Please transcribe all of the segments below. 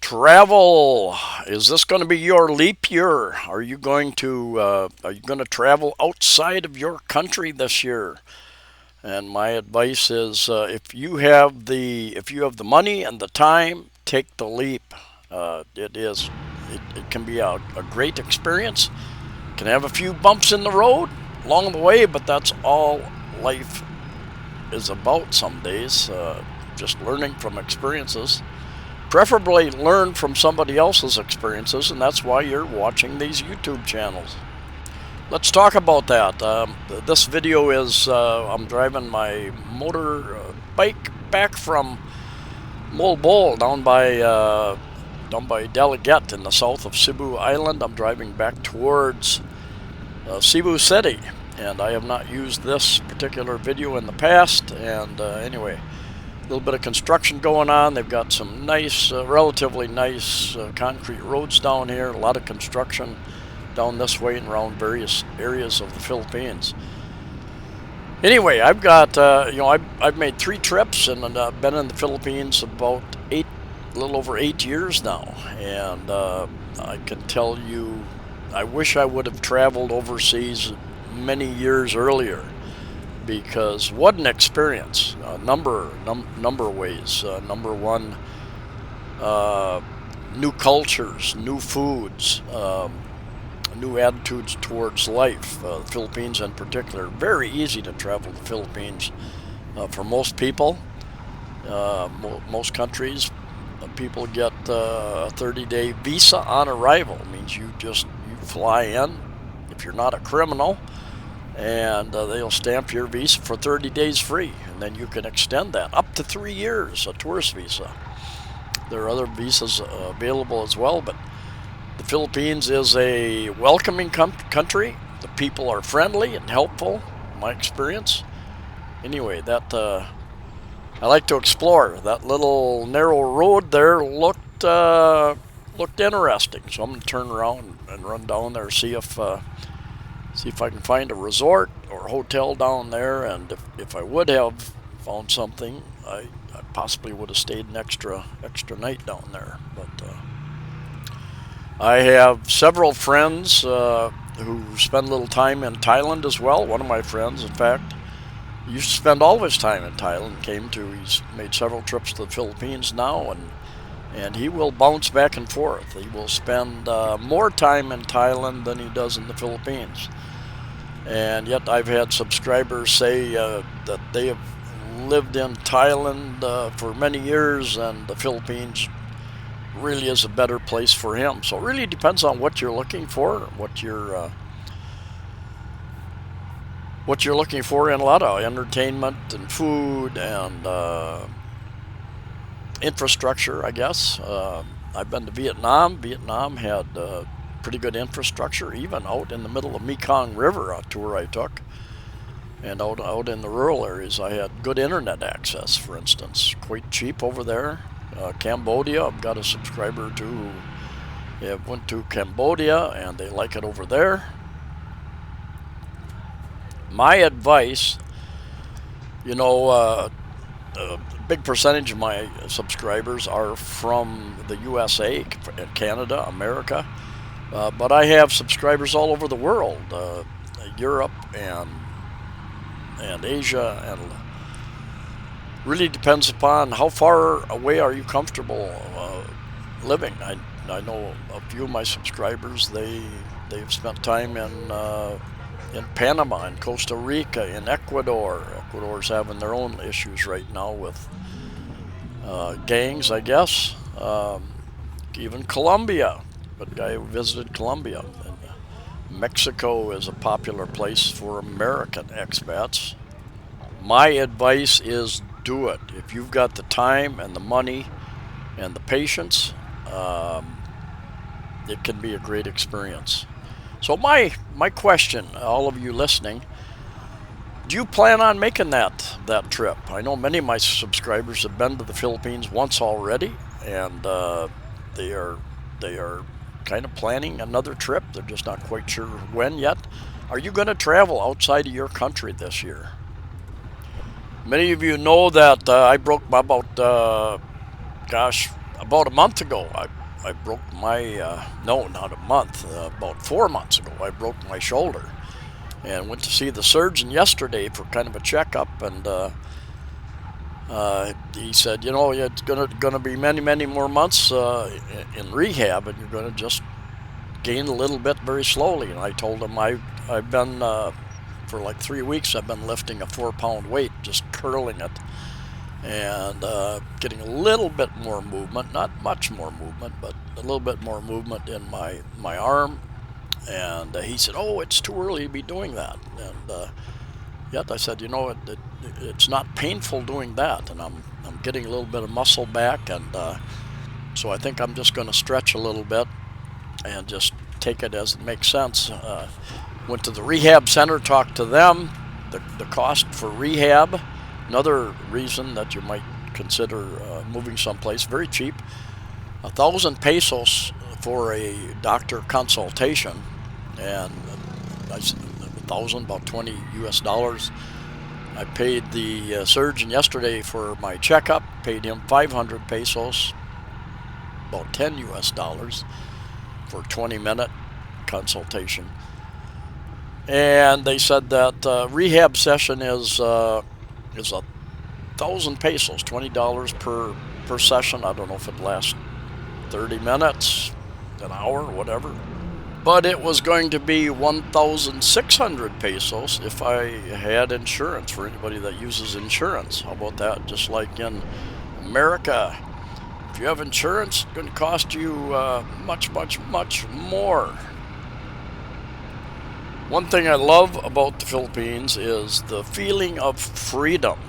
Travel. Is this going to be your leap year? Are you going to travel outside of your country this year? And my advice is, if you have the money and the time, take the leap. It can be a great experience. Can have a few bumps in the road along the way, but that's all life is about some days. Just learning from experiences. Preferably learn from somebody else's experiences, and that's why you're watching these YouTube channels. Let's talk about that. This video is I'm driving my motor bike back from Molbol down by Delegat in the south of Cebu Island. I'm driving back towards Cebu City, and I have not used this particular video in the past. And anyway, a little bit of construction going on. They've got some nice, relatively nice concrete roads down here. A lot of construction down this way and around various areas of the Philippines. Anyway, I've got, I've made 3 trips and been in the Philippines about a little over 8 years now. And I can tell you, I wish I would have traveled overseas many years earlier, because what an experience. Number of ways. Number one, new cultures, new foods, new attitudes towards life. The Philippines in particular, very easy to travel to the Philippines for most people. Most countries, people get a 30-day visa on arrival. It means you fly in if you're not a criminal, and they'll stamp your visa for 30 days free, and then you can extend that up to 3 years, a tourist visa. There are other visas available as well, but the Philippines is a welcoming country. The people are friendly and helpful, in my experience. Anyway, I like to explore. That little narrow road there looked interesting, so I'm going to turn around and run down there, see if I can find a resort or hotel down there. And if I would have found something, I possibly would have stayed an extra night down there. But I have several friends who spend a little time in Thailand as well. One of my friends, in fact, used to spend all of his time in Thailand. He's made several trips to the Philippines now, and he will bounce back and forth. He will spend more time in Thailand than he does in the Philippines. And yet I've had subscribers say that they have lived in Thailand for many years, and the Philippines really is a better place for him. So it really depends on what you're looking for, what you're looking for in a lot of entertainment and food and infrastructure, I guess. I've been to Vietnam. Vietnam had pretty good infrastructure, even out in the middle of Mekong River, a tour I took. And out in the rural areas, I had good internet access, for instance, quite cheap over there. Cambodia, I've got a subscriber too who went to Cambodia, and they like it over there. My advice, a big percentage of my subscribers are from the USA, Canada, America, but I have subscribers all over the world, Europe and Asia, and really depends upon how far away are you comfortable living. I know a few of my subscribers, they've spent time in Panama, in Costa Rica, in Ecuador. Ecuador's having their own issues right now with gangs, I guess. Even Colombia, a guy who visited Colombia. And Mexico is a popular place for American expats. My advice is do it. If you've got the time and the money and the patience, it can be a great experience. So my question, all of you listening, do you plan on making that trip? I know many of my subscribers have been to the Philippines once already, and they are kind of planning another trip. They're just not quite sure when yet. Are you going to travel outside of your country this year? Many of you know that I broke about about a month ago, I broke my, no, not a month, about 4 months ago, I broke my shoulder and went to see the surgeon yesterday for kind of a checkup. And he said, you know, it's gonna be many more months in rehab, and you're gonna just gain a little bit very slowly. And I told him I've been for like 3 weeks I've been lifting a 4-pound weight, just curling it, and getting a little bit more movement, not much more movement, but a little bit more movement in my arm. And he said, oh, it's too early to be doing that. And yet I said, you know, it's not painful doing that, and I'm getting a little bit of muscle back. And so I think I'm just going to stretch a little bit and just take it as it makes sense. Went to the rehab center, talked to them. The cost for rehab, another reason that you might consider moving someplace, very cheap. 1,000 pesos for a doctor consultation, and I said 1,000, about 20 US dollars. I paid the surgeon yesterday for my checkup, paid him 500 pesos, about 10 US dollars for a 20-minute consultation. And they said that rehab session is 1,000 pesos, $20 per session. I don't know if it lasts 30 minutes, an hour, whatever. But it was going to be 1,600 pesos if I had insurance, for anybody that uses insurance. How about that? Just like in America, if you have insurance, it's going to cost you much more. One thing I love about the Philippines is the feeling of freedom.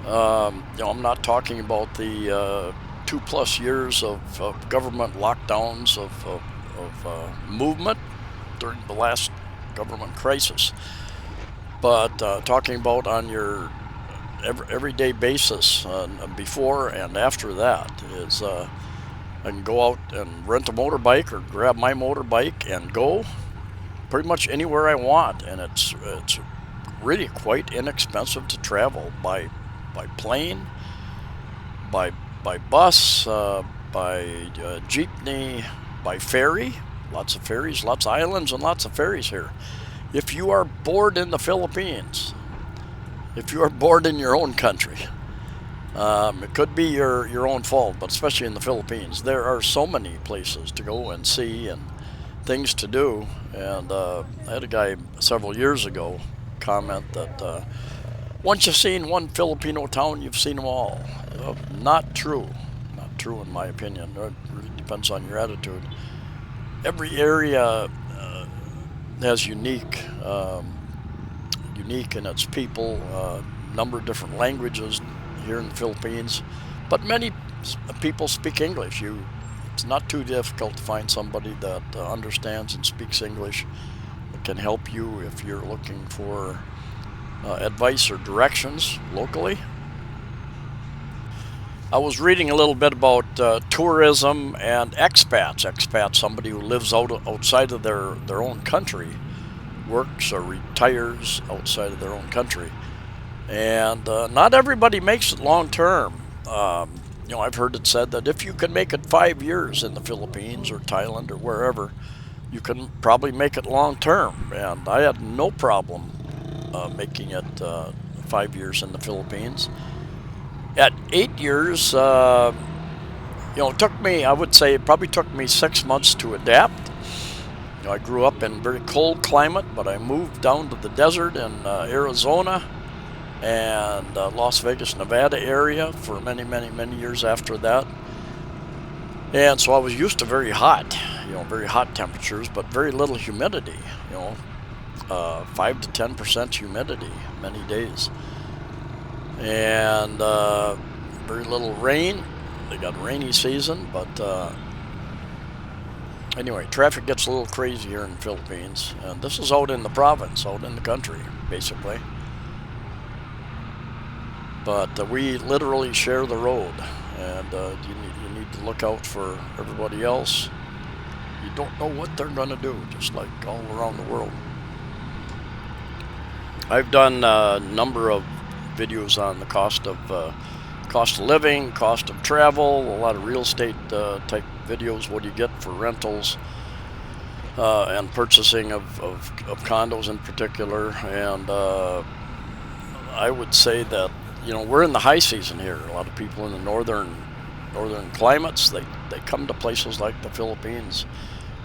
I'm not talking about the 2+ years of government lockdowns of movement during the last government crisis, but talking about on your everyday basis before and after that is I can go out and rent a motorbike or grab my motorbike and go pretty much anywhere I want, and it's really quite inexpensive to travel by plane, by bus, by jeepney, by ferry. Lots of ferries, lots of islands, and lots of ferries here. If you are bored in the Philippines, if you are bored in your own country, it could be your own fault, but especially in the Philippines, there are so many places to go and see and things to do. And I had a guy several years ago comment that once you've seen one Filipino town, you've seen them all. Not true. Not true in my opinion. It really depends on your attitude. Every area has unique in its people, number of different languages here in the Philippines, but many people speak English. It's not too difficult to find somebody that understands and speaks English that can help you if you're looking for advice or directions locally. I was reading a little bit about tourism and expats. Expats, somebody who lives outside of their own country, works or retires outside of their own country. And not everybody makes it long term. I've heard it said that if you can make it 5 years in the Philippines or Thailand or wherever, you can probably make it long term. And I had no problem making it 5 years in the Philippines. At 8 years, it took me, I would say, it probably took me 6 months to adapt. I grew up in very cold climate, but I moved down to the desert in Arizona and Las Vegas, Nevada area for many years after that. And so I was used to very hot temperatures, but very little humidity, 5 to 10% humidity many days. And very little rain. They got rainy season, but anyway, traffic gets a little crazy here in the Philippines. And this is out in the province, out in the country, basically. But we literally share the road, and you need to look out for everybody else. You don't know what they're going to do, just like all around the world. I've done a number of videos on the cost of cost of living, cost of travel, a lot of real estate type videos, what do you get for rentals and purchasing of condos in particular. And I would say that, you know, we're in the high season here. A lot of people in the northern climates, they come to places like the Philippines,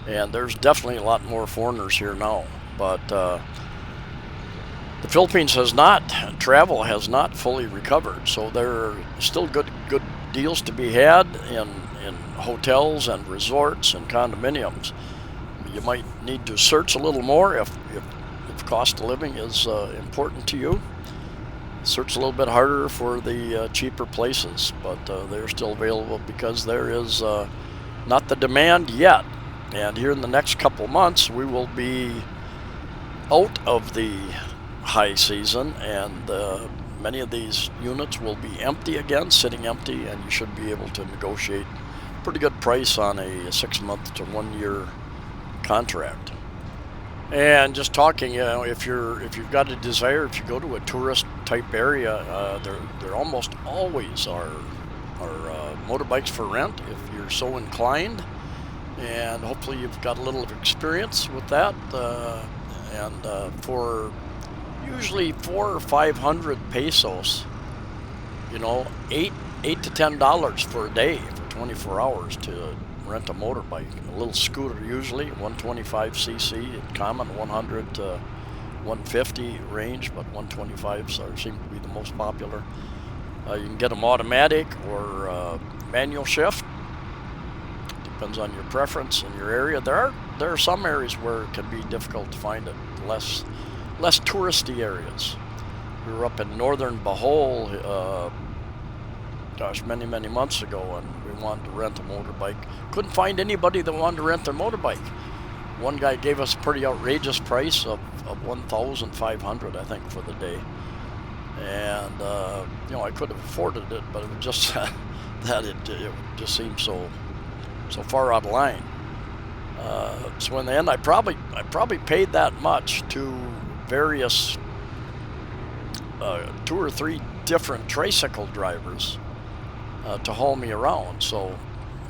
and there's definitely a lot more foreigners here now. But the Philippines travel has not fully recovered, so there are still good deals to be had in hotels and resorts and condominiums. You might need to search a little more if cost of living is important to you. Search a little bit harder for the cheaper places, but they're still available because there is not the demand yet. And here in the next couple months, we will be out of the high season, and many of these units will be empty again, sitting empty, and you should be able to negotiate a pretty good price on a 6-month to 1-year contract. And just talking, you know, if you've got a desire, if you go to a tourist type area, there almost always are motorbikes for rent if you're so inclined, and hopefully you've got a little experience with that. For usually 400 or 500 pesos, you know, $8 to $10 for a day for 24 hours to rent a motorbike. A little scooter, usually 125cc, common 100 to 150 range, but 125s seem to be the most popular. You can get them automatic or manual shift. Depends on your preference in your area. There are some areas where it can be difficult to find it, less touristy areas. We were up in northern Bohol, many months ago, and we wanted to rent a motorbike. Couldn't find anybody that wanted to rent their motorbike. One guy gave us a pretty outrageous price of 1,500, I think, for the day. And you know, I could have afforded it, but it was just that it just seemed so far out of line. So in the end, I probably paid that much to various 2 or 3 different tricycle drivers to haul me around. So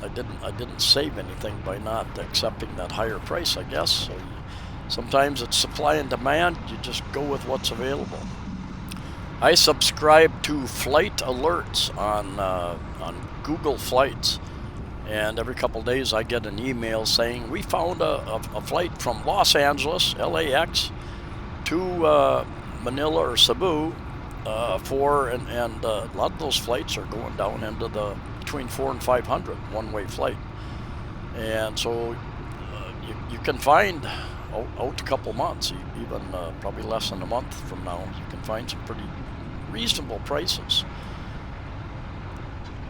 I didn't save anything by not accepting that higher price, I guess. So sometimes it's supply and demand. You just go with what's available. I subscribe to flight alerts on Google Flights, and every couple days I get an email saying we found a flight from Los Angeles, LAX, to Manila or Cebu. And a lot of those flights are going down into between 400 and 500 one-way flight, and so you can find out a couple months, even probably less than a month from now, you can find some pretty reasonable prices.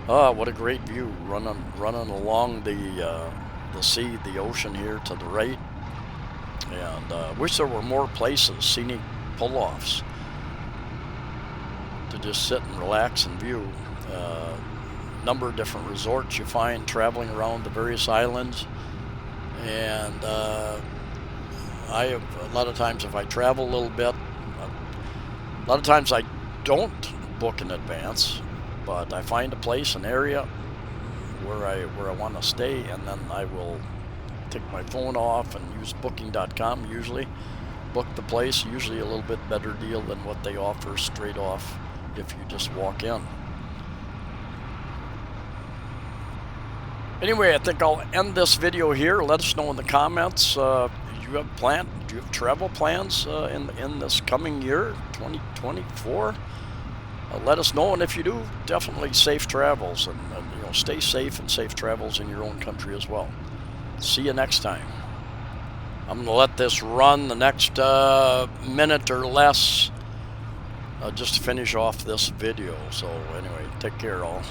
What a great view running along the sea, the ocean here to the right, and wish there were more places, scenic pull-offs, to just sit and relax and view. Number of different resorts you find traveling around the various islands, and a lot of times if I travel a little bit, a lot of times I don't book in advance, but I find a place, an area where I want to stay, and then I will take my phone off and use booking.com usually, book the place, usually a little bit better deal than what they offer straight off if you just walk in. Anyway, I think I'll end this video here. Let us know in the comments. Do you have travel plans in this coming year, 2024? Let us know, and if you do, definitely safe travels, and you know, stay safe and safe travels in your own country as well. See you next time. I'm going to let this run the next minute or less just to finish off this video. So anyway, take care all.